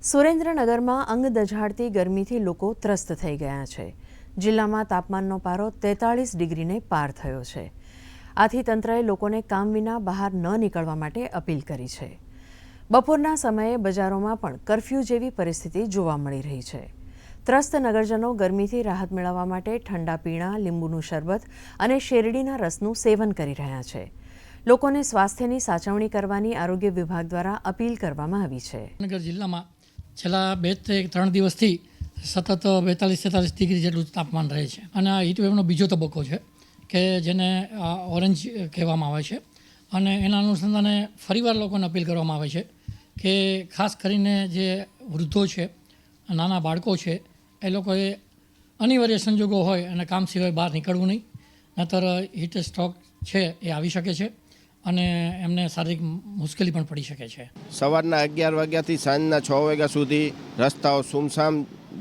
સુરેન્દ્રનગરમાં અંગ દઝાડતી ગરમીથી લોકો ત્રસ્ત થઈ ગયા છે। જિલ્લામાં તાપમાનનો પારો 43 ડિગ્રીને પાર થયો છે। આથી તંત્રએ લોકોને કામ વિના બહાર ન નીકળવા માટે અપીલ કરી છે। બપોરના સમયે બજારોમાં પણ કર્ફ્યુ જેવી પરિસ્થિતિ જોવા મળી રહી છે। ત્રસ્ત નગરજનો ગરમીથી રાહત મેળવવા માટે ઠંડા પીણા, લીંબુનું શરબત અને શેરડીના રસનું સેવન કરી રહ્યા છે। લોકોને સ્વાસ્થ્યની સાચવણી કરવાની આરોગ્ય વિભાગ દ્વારા અપીલ કરવામાં આવી છે। નગર જિલ્લામાં છેલ્લા 2-3 દિવસથી સતત 42-43 ડિગ્રી જેટલું તાપમાન રહે છે અને આ હીટવેવનો બીજો તબક્કો છે કે જેને ઓરેન્જ કહેવામાં આવે છે અને એના અનુસંધાને ફરીવાર લોકોને અપીલ કરવામાં આવે છે કે ખાસ કરીને જે વૃદ્ધો છે, નાના બાળકો છે, એ લોકોએ અનિવાર્ય સંજોગો હોય અને કામ સિવાય બહાર નીકળવું નહીં, નહીંતર હીટ સ્ટ્રોક છે એ આવી શકે છે અને એમને શારીરિક મુશ્કેલી પણ પડી શકે છે। સવારના 11 વાગ્યાથી સાંજના 6 વાગ્યા સુધી રસ્તાઓ સુમસામ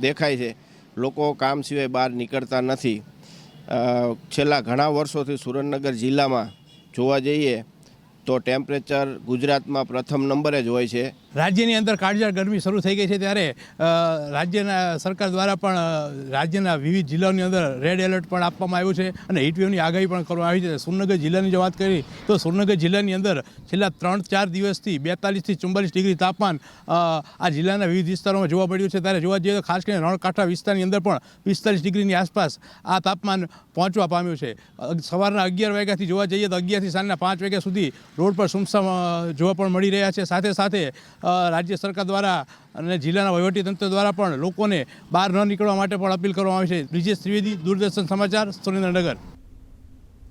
દેખાય છે। લોકો કામ સિવાય બહાર નીકળતા નથી। છેલ્લા ઘણા વર્ષોથી સુરેન્દ્રનગર જિલ્લામાં જોવા જઈએ તો ટેમ્પરેચર ગુજરાતમાં પ્રથમ નંબરે જ હોય છે। રાજ્યની અંદર કાળઝાળ ગરમી શરૂ થઈ ગઈ છે ત્યારે રાજ્યના સરકાર દ્વારા પણ રાજ્યના વિવિધ જિલ્લાઓની અંદર રેડ એલર્ટ પણ આપવામાં આવ્યું છે અને હીટવેવની આગાહી પણ કરવામાં આવી છે। સુરેન્દ્રનગર જિલ્લાની જો વાત કરી તો સુરેન્દ્રનગર જિલ્લાની અંદર છેલ્લા 3-4 દિવસથી 42 થી 44 ડિગ્રી તાપમાન આ જિલ્લાના વિવિધ વિસ્તારોમાં જોવા મળ્યું છે। ત્યારે જોવા જઈએ તો ખાસ કરીને રણકાંઠા વિસ્તારની અંદર પણ 45 ડિગ્રીની આસપાસ આ તાપમાન પહોંચવા પામ્યું છે। સવારના 11 વાગ્યાથી જોવા જઈએ તો 11 થી સાંજના 5 વાગ્યા સુધી રોડ પર સુમસામ જોવા પણ મળી રહ્યા છે। સાથે સાથે રાજ્ય સરકાર દ્વારા અને જિલ્લાના વહીવટીતંત્ર દ્વારા પણ લોકોને બહાર ન નીકળવા માટે પણ અપીલ કરવામાં આવી છે। બ્રિજેશ ત્રિવેદી, દૂરદર્શન સમાચાર, સુરેન્દ્રનગર।